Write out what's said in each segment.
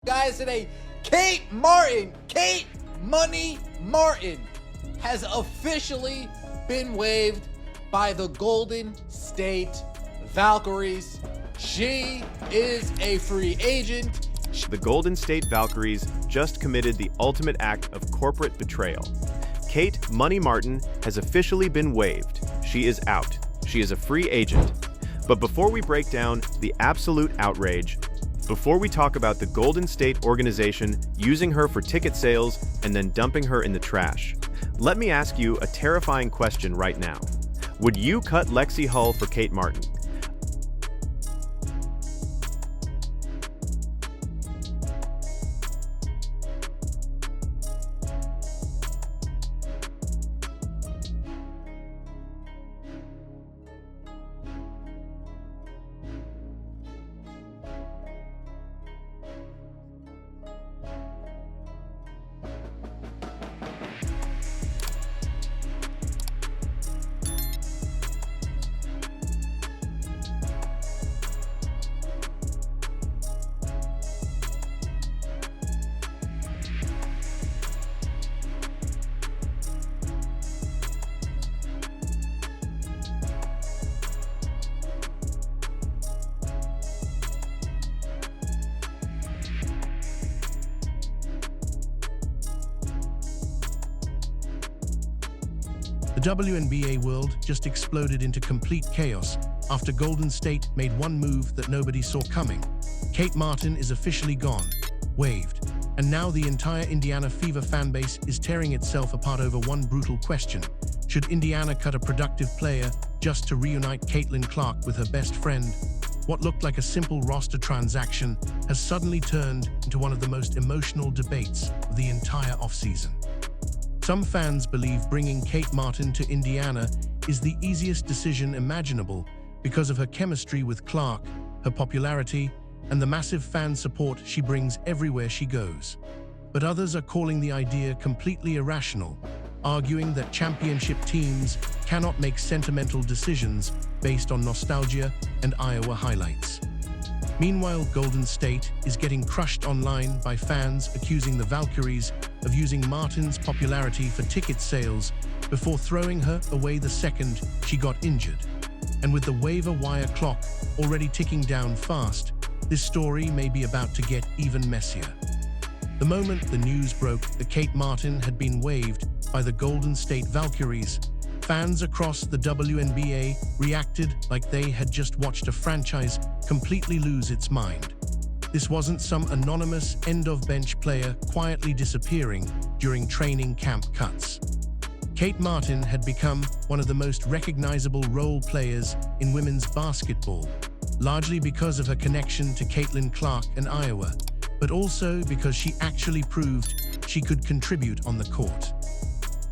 Guys, today, Kate Money Martin, has officially been waived by the Golden State Valkyries. She is a free agent. The Golden State Valkyries just committed the ultimate act of corporate betrayal. Kate Money Martin has officially been waived. She is out. She is a free agent. But before we break down the absolute outrage, before we talk about the Golden State organization using her for ticket sales and then dumping her in the trash, let me ask you a terrifying question right now. Would you cut Lexi Hull for Kate Martin? The WNBA world just exploded into complete chaos after Golden State made one move that nobody saw coming. Kate Martin is officially gone, waived, and now the entire Indiana Fever fanbase is tearing itself apart over one brutal question. Should Indiana cut a productive player just to reunite Caitlin Clark with her best friend? What looked like a simple roster transaction has suddenly turned into one of the most emotional debates of the entire offseason. Some fans believe bringing Kate Martin to Indiana is the easiest decision imaginable because of her chemistry with Clark, her popularity, and the massive fan support she brings everywhere she goes. But others are calling the idea completely irrational, arguing that championship teams cannot make sentimental decisions based on nostalgia and Iowa highlights. Meanwhile, Golden State is getting crushed online by fans accusing the Valkyries of using Martin's popularity for ticket sales before throwing her away the second she got injured. And with the waiver wire clock already ticking down fast, this story may be about to get even messier. The moment the news broke that Kate Martin had been waived by the Golden State Valkyries, fans across the WNBA reacted like they had just watched a franchise completely lose its mind. This wasn't some anonymous end-of-bench player quietly disappearing during training camp cuts. Kate Martin had become one of the most recognizable role players in women's basketball, largely because of her connection to Caitlin Clark and Iowa, but also because she actually proved she could contribute on the court.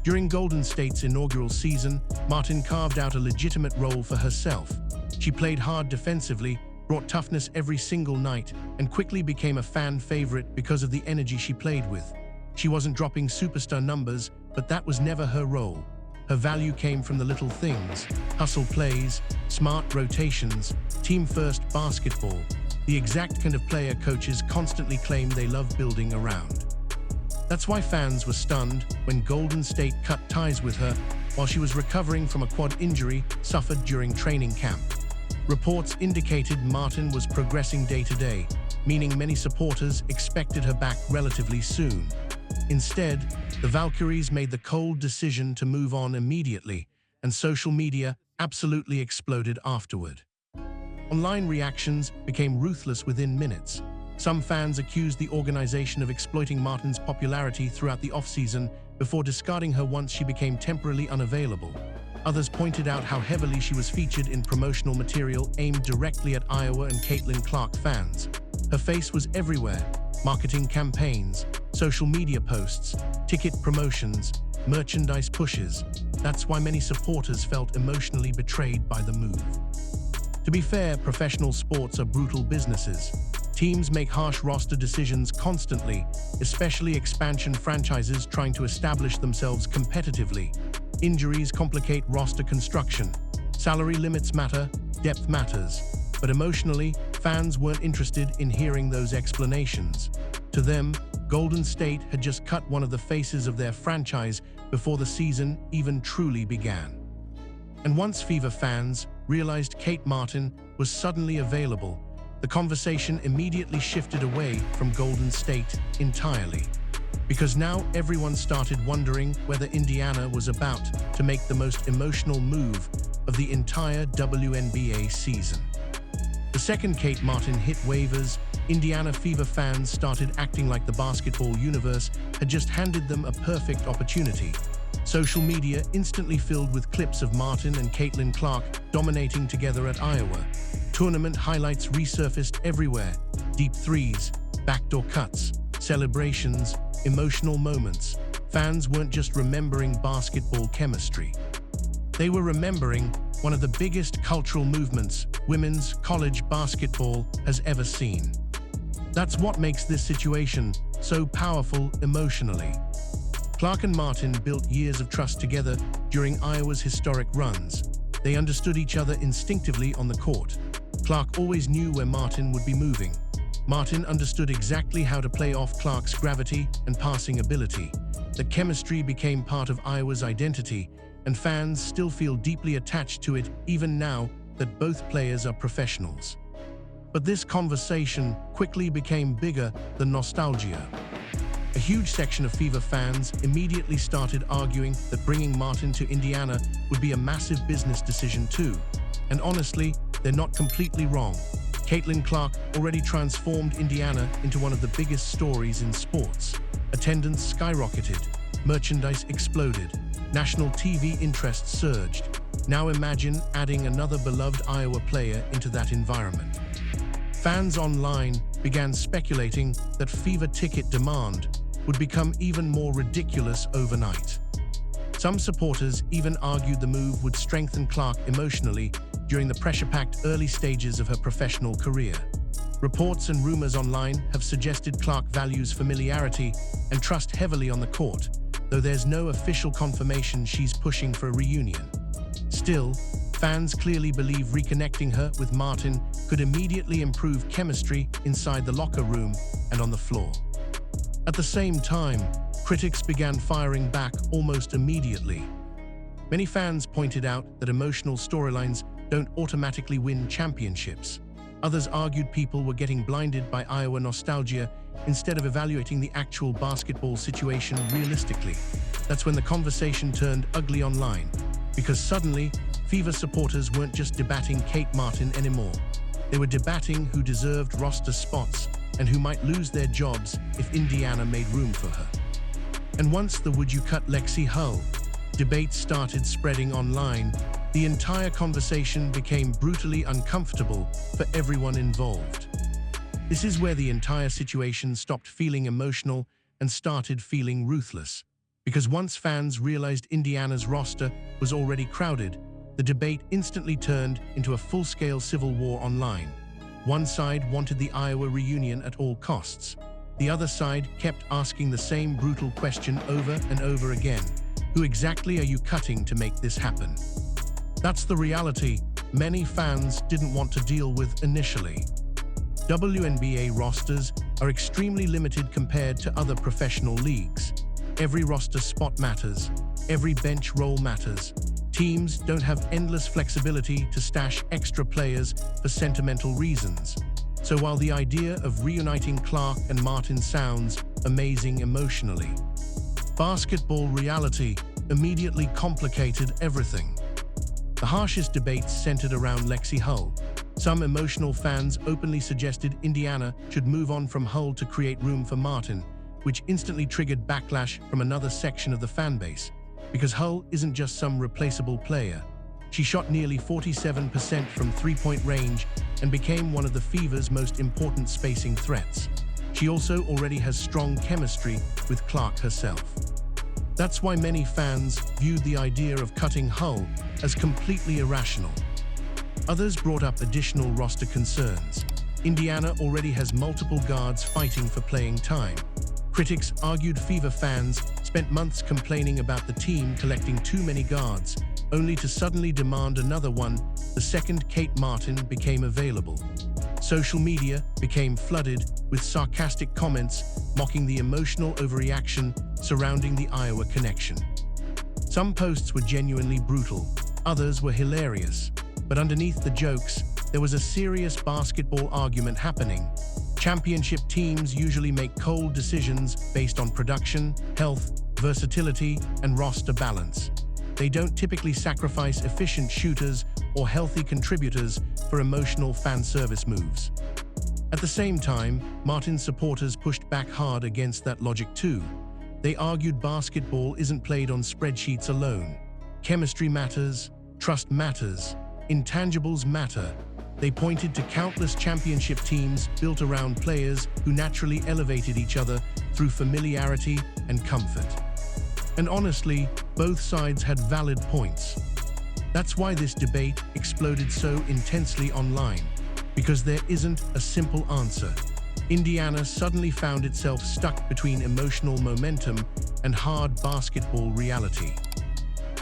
During Golden State's inaugural season, Martin carved out a legitimate role for herself. She played hard defensively, brought toughness every single night, and quickly became a fan favorite because of the energy she played with. She wasn't dropping superstar numbers, but that was never her role. Her value came from the little things: hustle plays, smart rotations, team-first basketball, the exact kind of player coaches constantly claim they love building around. That's why fans were stunned when Golden State cut ties with her while she was recovering from a quad injury suffered during training camp. Reports indicated Martin was progressing day to day, meaning many supporters expected her back relatively soon. Instead, the Valkyries made the cold decision to move on immediately, and social media absolutely exploded afterward. Online reactions became ruthless within minutes. Some fans accused the organization of exploiting Martin's popularity throughout the offseason before discarding her once she became temporarily unavailable. Others pointed out how heavily she was featured in promotional material aimed directly at Iowa and Caitlin Clark fans. Her face was everywhere: marketing campaigns, social media posts, ticket promotions, merchandise pushes. That's why many supporters felt emotionally betrayed by the move. To be fair, professional sports are brutal businesses. Teams make harsh roster decisions constantly, especially expansion franchises trying to establish themselves competitively. Injuries complicate roster construction. Salary limits matter, depth matters. But emotionally, fans weren't interested in hearing those explanations. To them, Golden State had just cut one of the faces of their franchise before the season even truly began. And once Fever fans realized Kate Martin was suddenly available, the conversation immediately shifted away from Golden State entirely. Because now everyone started wondering whether Indiana was about to make the most emotional move of the entire WNBA season. The second Kate Martin hit waivers, Indiana Fever fans started acting like the basketball universe had just handed them a perfect opportunity. Social media instantly filled with clips of Martin and Caitlin Clark dominating together at Iowa. Tournament highlights resurfaced everywhere: deep threes, backdoor cuts, celebrations, emotional moments. Fans weren't just remembering basketball chemistry. They were remembering one of the biggest cultural movements women's college basketball has ever seen. That's what makes this situation so powerful emotionally. Clark and Martin built years of trust together during Iowa's historic runs. They understood each other instinctively on the court. Clark always knew where Martin would be moving. Martin understood exactly how to play off Clark's gravity and passing ability. The chemistry became part of Iowa's identity, and fans still feel deeply attached to it even now that both players are professionals. But this conversation quickly became bigger than nostalgia. A huge section of Fever fans immediately started arguing that bringing Martin to Indiana would be a massive business decision too. And honestly, they're not completely wrong. Caitlin Clark already transformed Indiana into one of the biggest stories in sports. Attendance skyrocketed, merchandise exploded, national TV interest surged. Now imagine adding another beloved Iowa player into that environment. Fans online began speculating that Fever ticket demand would become even more ridiculous overnight. Some supporters even argued the move would strengthen Clark emotionally during the pressure-packed early stages of her professional career. Reports and rumors online have suggested Clark values familiarity and trust heavily on the court, though there's no official confirmation she's pushing for a reunion. Still, fans clearly believe reconnecting her with Martin could immediately improve chemistry inside the locker room and on the floor. At the same time, critics began firing back almost immediately. Many fans pointed out that emotional storylines don't automatically win championships. Others argued people were getting blinded by Iowa nostalgia instead of evaluating the actual basketball situation realistically. That's when the conversation turned ugly online, because suddenly, Fever supporters weren't just debating Kate Martin anymore. They were debating who deserved roster spots and who might lose their jobs if Indiana made room for her. And once the "would you cut Lexi Hull" debate started spreading online, the entire conversation became brutally uncomfortable for everyone involved. This is where the entire situation stopped feeling emotional and started feeling ruthless. Because once fans realized Indiana's roster was already crowded, the debate instantly turned into a full-scale civil war online. One side wanted the Iowa reunion at all costs. The other side kept asking the same brutal question over and over again: who exactly are you cutting to make this happen? That's the reality many fans didn't want to deal with initially. WNBA rosters are extremely limited compared to other professional leagues. Every roster spot matters. Every bench role matters. Teams don't have endless flexibility to stash extra players for sentimental reasons. So while the idea of reuniting Clark and Martin sounds amazing emotionally, basketball reality immediately complicated everything. The harshest debates centered around Lexi Hull. Some emotional fans openly suggested Indiana should move on from Hull to create room for Martin, which instantly triggered backlash from another section of the fanbase. Because Hull isn't just some replaceable player. She shot nearly 47% from three-point range and became one of the Fever's most important spacing threats. She also already has strong chemistry with Clark herself. That's why many fans viewed the idea of cutting Hull as completely irrational. Others brought up additional roster concerns. Indiana already has multiple guards fighting for playing time. Critics argued Fever fans spent months complaining about the team collecting too many guards, only to suddenly demand another one the second Kate Martin became available. Social media became flooded with sarcastic comments mocking the emotional overreaction surrounding the Iowa connection. Some posts were genuinely brutal, others were hilarious, but underneath the jokes, there was a serious basketball argument happening. Championship teams usually make cold decisions based on production, health, versatility, and roster balance. They don't typically sacrifice efficient shooters or healthy contributors for emotional fan service moves. At the same time, Martin's supporters pushed back hard against that logic too. They argued basketball isn't played on spreadsheets alone. Chemistry matters, trust matters, intangibles matter. They pointed to countless championship teams built around players who naturally elevated each other through familiarity and comfort. And honestly, both sides had valid points. That's why this debate exploded so intensely online, because there isn't a simple answer. Indiana suddenly found itself stuck between emotional momentum and hard basketball reality.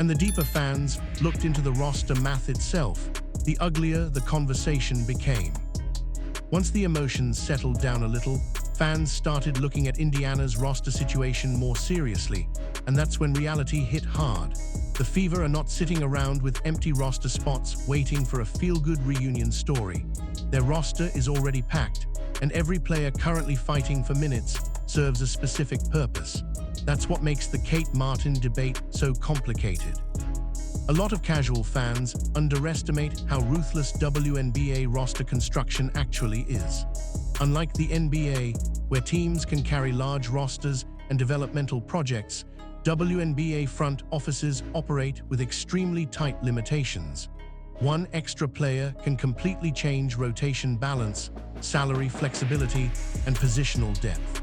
And the deeper fans looked into the roster math itself, the uglier the conversation became. Once the emotions settled down a little, fans started looking at Indiana's roster situation more seriously, and that's when reality hit hard. The Fever are not sitting around with empty roster spots waiting for a feel-good reunion story. Their roster is already packed, and every player currently fighting for minutes serves a specific purpose. That's what makes the Kate Martin debate so complicated. A lot of casual fans underestimate how ruthless WNBA roster construction actually is. Unlike the NBA, where teams can carry large rosters and developmental projects, WNBA front offices operate with extremely tight limitations. One extra player can completely change rotation balance, salary flexibility, and positional depth.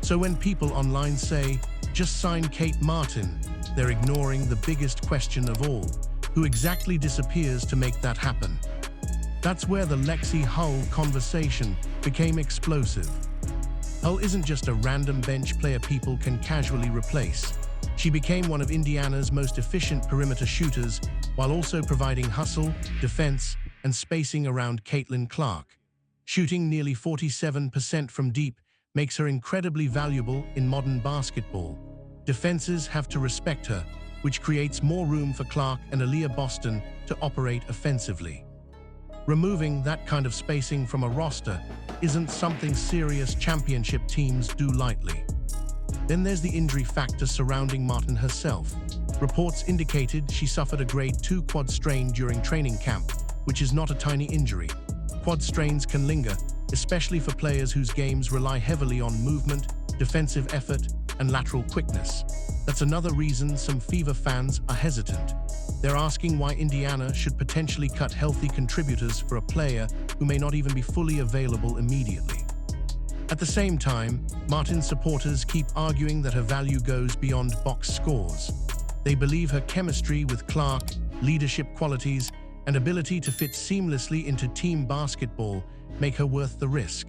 So when people online say, "Just sign Kate Martin," they're ignoring the biggest question of all: who exactly disappears to make that happen? That's where the Lexi Hull conversation became explosive. Hull isn't just a random bench player people can casually replace. She became one of Indiana's most efficient perimeter shooters, while also providing hustle, defense, and spacing around Caitlin Clark. Shooting nearly 47% from deep makes her incredibly valuable in modern basketball. Defenses have to respect her, which creates more room for Clark and Aaliyah Boston to operate offensively. Removing that kind of spacing from a roster isn't something serious championship teams do lightly. Then there's the injury factor surrounding Martin herself. Reports indicated she suffered a grade 2 quad strain during training camp, which is not a tiny injury. Quad strains can linger, especially for players whose games rely heavily on movement, defensive effort, and lateral quickness. That's another reason some Fever fans are hesitant. They're asking why Indiana should potentially cut healthy contributors for a player who may not even be fully available immediately. At the same time, Martin's supporters keep arguing that her value goes beyond box scores. They believe her chemistry with Clark, leadership qualities, and ability to fit seamlessly into team basketball make her worth the risk.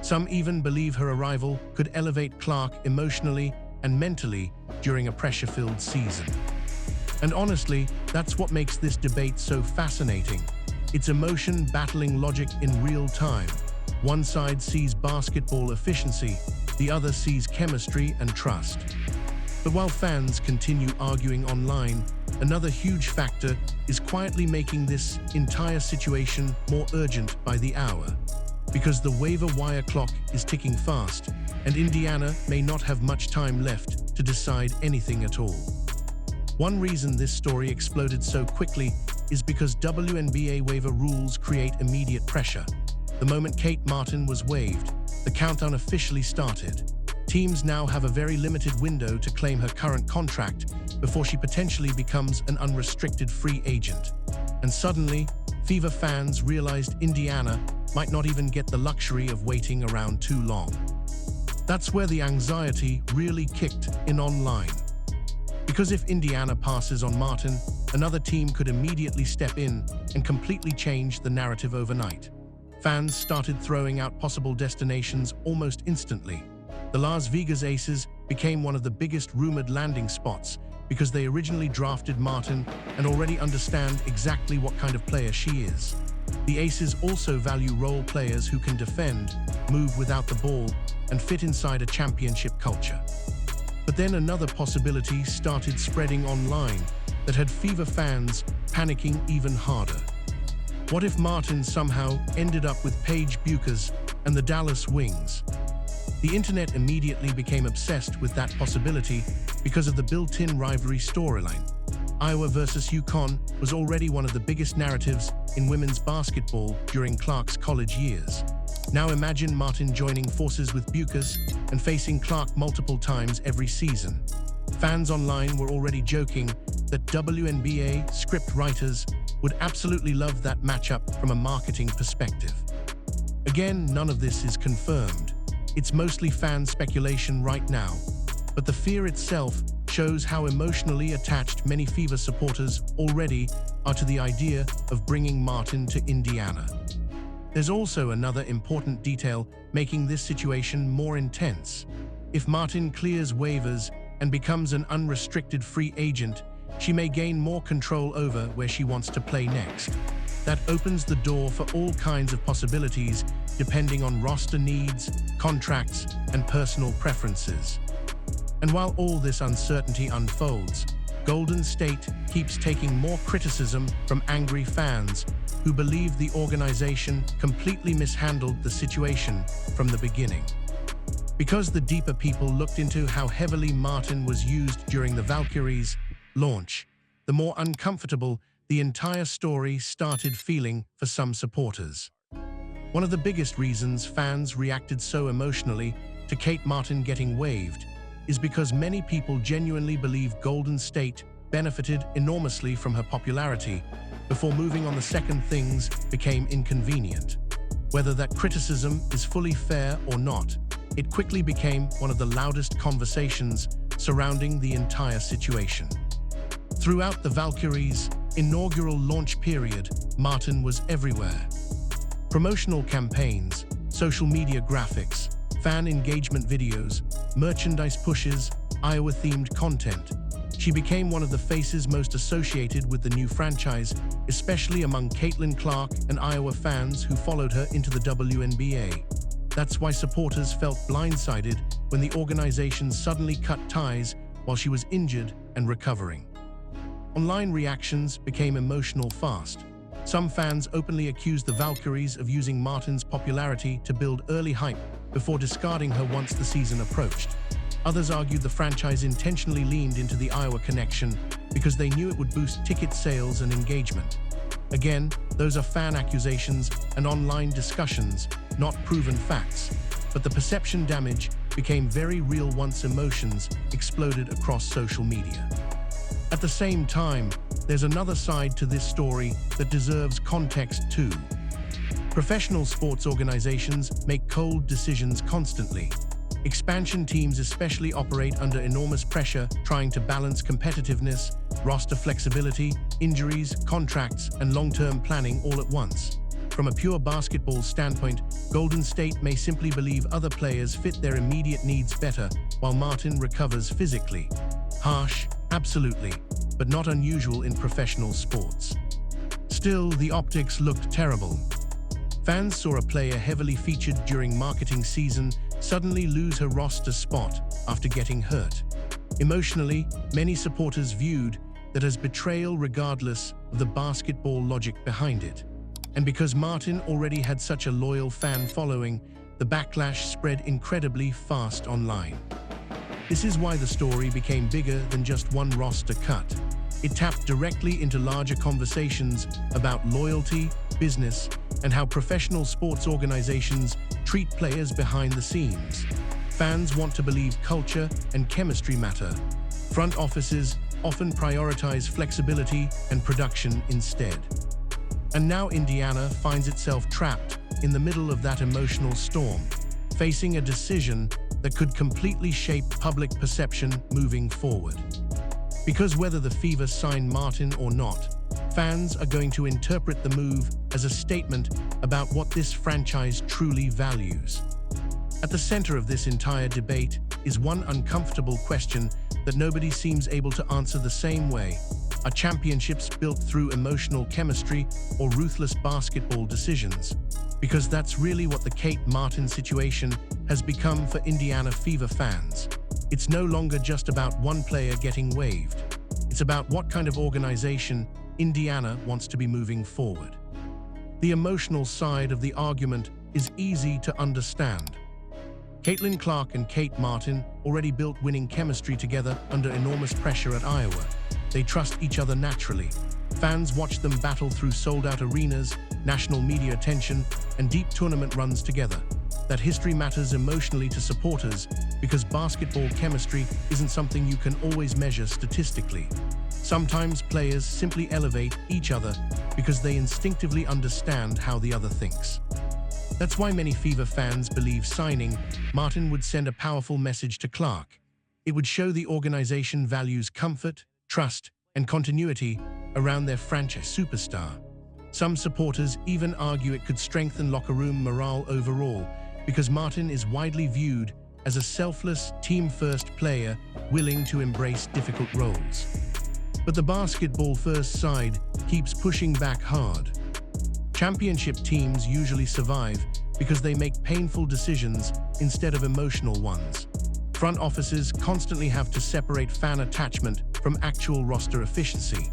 Some even believe her arrival could elevate Clark emotionally and mentally during a pressure-filled season. And honestly, that's what makes this debate so fascinating. It's emotion battling logic in real time. One side sees basketball efficiency, the other sees chemistry and trust. But while fans continue arguing online, another huge factor is quietly making this entire situation more urgent by the hour. Because the waiver wire clock is ticking fast, and Indiana may not have much time left to decide anything at all. One reason this story exploded so quickly is because WNBA waiver rules create immediate pressure. The moment Kate Martin was waived, the countdown officially started. Teams now have a very limited window to claim her current contract before she potentially becomes an unrestricted free agent. And suddenly, Fever fans realized Indiana might not even get the luxury of waiting around too long. That's where the anxiety really kicked in online. Because if Indiana passes on Martin, another team could immediately step in and completely change the narrative overnight. Fans started throwing out possible destinations almost instantly. The Las Vegas Aces became one of the biggest rumored landing spots because they originally drafted Martin and already understand exactly what kind of player she is. The Aces also value role players who can defend, move without the ball, and fit inside a championship culture. But then another possibility started spreading online that had Fever fans panicking even harder. What if Martin somehow ended up with Paige Bueckers and the Dallas Wings? The internet immediately became obsessed with that possibility because of the built-in rivalry storyline. Iowa versus UConn was already one of the biggest narratives in women's basketball during Clark's college years. Now imagine Martin joining forces with Bueckers and facing Clark multiple times every season. Fans online were already joking that WNBA script writers would absolutely love that matchup from a marketing perspective. Again, none of this is confirmed. It's mostly fan speculation right now, but the fear itself shows how emotionally attached many Fever supporters already are to the idea of bringing Martin to Indiana. There's also another important detail making this situation more intense. If Martin clears waivers and becomes an unrestricted free agent, she may gain more control over where she wants to play next. That opens the door for all kinds of possibilities depending on roster needs, contracts, and personal preferences. And while all this uncertainty unfolds, Golden State keeps taking more criticism from angry fans who believe the organization completely mishandled the situation from the beginning. Because the deeper people looked into how heavily Martin was used during the Valkyries launch, the more uncomfortable the entire story started feeling for some supporters. One of the biggest reasons fans reacted so emotionally to Kate Martin getting waived is because many people genuinely believe Golden State benefited enormously from her popularity before moving on the second things became inconvenient. Whether that criticism is fully fair or not, it quickly became one of the loudest conversations surrounding the entire situation. Throughout the Valkyries' inaugural launch period, Martin was everywhere. Promotional campaigns, social media graphics, fan engagement videos, merchandise pushes, Iowa-themed content. She became one of the faces most associated with the new franchise, especially among Caitlin Clark and Iowa fans who followed her into the WNBA. That's why supporters felt blindsided when the organization suddenly cut ties while she was injured and recovering. Online reactions became emotional fast. Some fans openly accused the Valkyries of using Martin's popularity to build early hype before discarding her once the season approached. Others argued the franchise intentionally leaned into the Iowa connection because they knew it would boost ticket sales and engagement. Again, those are fan accusations and online discussions, not proven facts, but the perception damage became very real once emotions exploded across social media. At the same time, there's another side to this story that deserves context too. Professional sports organizations make cold decisions constantly. Expansion teams especially operate under enormous pressure, trying to balance competitiveness, roster flexibility, injuries, contracts, and long-term planning all at once. From a pure basketball standpoint, Golden State may simply believe other players fit their immediate needs better while Martin recovers physically. Harsh, absolutely, but not unusual in professional sports. Still, the optics looked terrible. Fans saw a player heavily featured during marketing season suddenly lose her roster spot after getting hurt. Emotionally, many supporters viewed that as betrayal regardless of the basketball logic behind it. And because Martin already had such a loyal fan following, the backlash spread incredibly fast online. This is why the story became bigger than just one roster cut. It tapped directly into larger conversations about loyalty, business, and how professional sports organizations treat players behind the scenes. Fans want to believe culture and chemistry matter. Front offices often prioritize flexibility and production instead. And now Indiana finds itself trapped in the middle of that emotional storm, facing a decision that could completely shape public perception moving forward. Because whether the Fever sign Martin or not, fans are going to interpret the move as a statement about what this franchise truly values. At the center of this entire debate is one uncomfortable question that nobody seems able to answer the same way. Are championships built through emotional chemistry or ruthless basketball decisions? Because that's really what the Kate Martin situation has become for Indiana Fever fans. It's no longer just about one player getting waived. It's about what kind of organization Indiana wants to be moving forward. The emotional side of the argument is easy to understand. Caitlin Clark and Kate Martin already built winning chemistry together under enormous pressure at Iowa. They trust each other naturally. Fans watch them battle through sold-out arenas, national media attention, and deep tournament runs together. That history matters emotionally to supporters because basketball chemistry isn't something you can always measure statistically. Sometimes players simply elevate each other because they instinctively understand how the other thinks. That's why many Fever fans believe signing Martin would send a powerful message to Clark. It would show the organization values comfort, trust, and continuity around their franchise superstar. Some supporters even argue it could strengthen locker room morale overall because Martin is widely viewed as a selfless, team-first player willing to embrace difficult roles. But the basketball-first side keeps pushing back hard. Championship teams usually survive because they make painful decisions instead of emotional ones. Front offices constantly have to separate fan attachment from actual roster efficiency.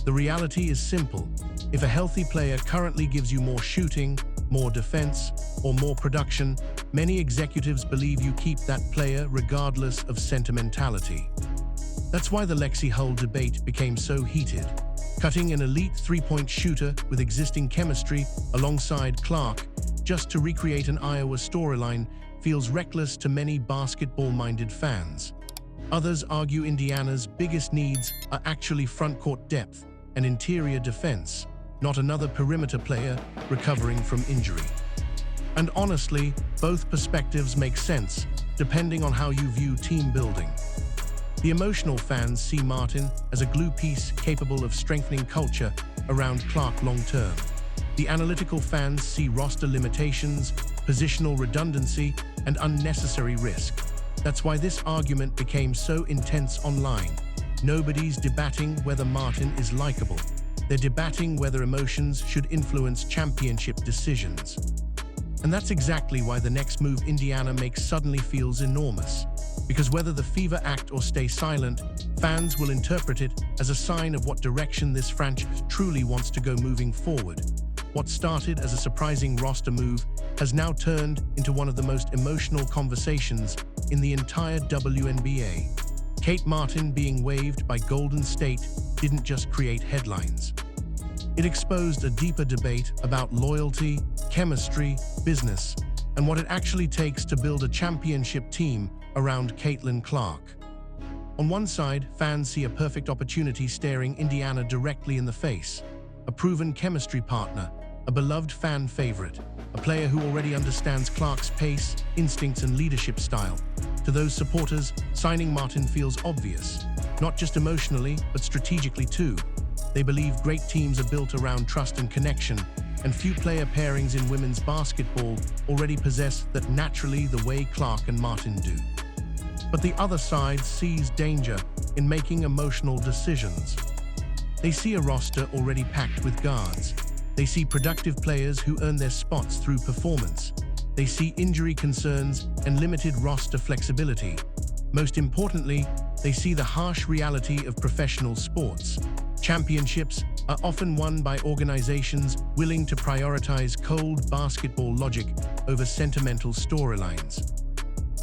The reality is simple. If a healthy player currently gives you more shooting, more defense, or more production, many executives believe you keep that player regardless of sentimentality. That's why the Lexi Hull debate became so heated. Cutting an elite three-point shooter with existing chemistry alongside Clark just to recreate an Iowa storyline feels reckless to many basketball-minded fans. Others argue Indiana's biggest needs are actually front-court depth and interior defense, not another perimeter player recovering from injury. And honestly, both perspectives make sense, depending on how you view team building. The emotional fans see Martin as a glue piece capable of strengthening culture around Clark long-term. The analytical fans see roster limitations, positional redundancy, and unnecessary risk. That's why this argument became so intense online. Nobody's debating whether Martin is likable. They're debating whether emotions should influence championship decisions. And that's exactly why the next move Indiana makes suddenly feels enormous. Because whether the Fever act or stay silent, fans will interpret it as a sign of what direction this franchise truly wants to go moving forward. What started as a surprising roster move has now turned into one of the most emotional conversations in the entire WNBA. Kate Martin being waived by Golden State didn't just create headlines. It exposed a deeper debate about loyalty, chemistry, business, and what it actually takes to build a championship team around Caitlin Clark. On one side, fans see a perfect opportunity staring Indiana directly in the face. A proven chemistry partner, a beloved fan favorite, a player who already understands Clark's pace, instincts, and leadership style. To those supporters, signing Martin feels obvious, not just emotionally, but strategically too. They believe great teams are built around trust and connection, and few player pairings in women's basketball already possess that naturally the way Clark and Martin do. But the other side sees danger in making emotional decisions. They see a roster already packed with guards. They see productive players who earn their spots through performance. They see injury concerns and limited roster flexibility. Most importantly, they see the harsh reality of professional sports. Championships are often won by organizations willing to prioritize cold basketball logic over sentimental storylines.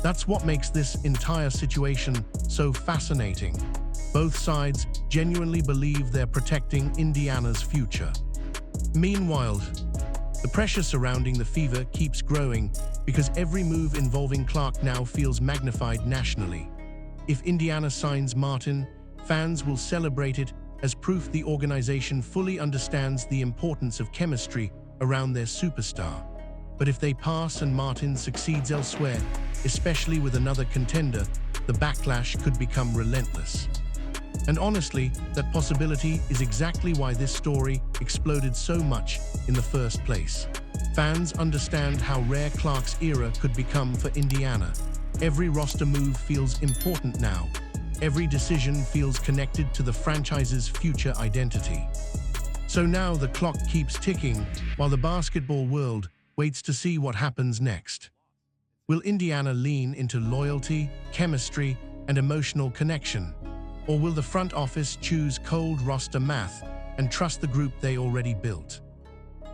That's what makes this entire situation so fascinating. Both sides genuinely believe they're protecting Indiana's future. Meanwhile, the pressure surrounding the Fever keeps growing because every move involving Clark now feels magnified nationally. If Indiana signs Martin, fans will celebrate it as proof the organization fully understands the importance of chemistry around their superstar. But if they pass and Martin succeeds elsewhere, especially with another contender, the backlash could become relentless. And honestly, that possibility is exactly why this story exploded so much in the first place. Fans understand how rare Clark's era could become for Indiana. Every roster move feels important now. Every decision feels connected to the franchise's future identity. So now the clock keeps ticking while the basketball world waits to see what happens next. Will Indiana lean into loyalty, chemistry, and emotional connection? Or will the front office choose cold roster math and trust the group they already built?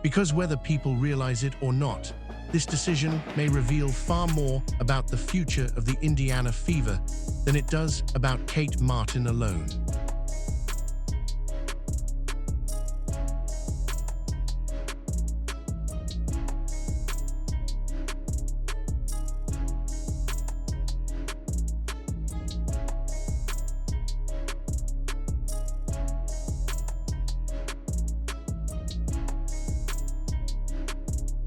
Because whether people realize it or not, this decision may reveal far more about the future of the Indiana Fever than it does about Kate Martin alone.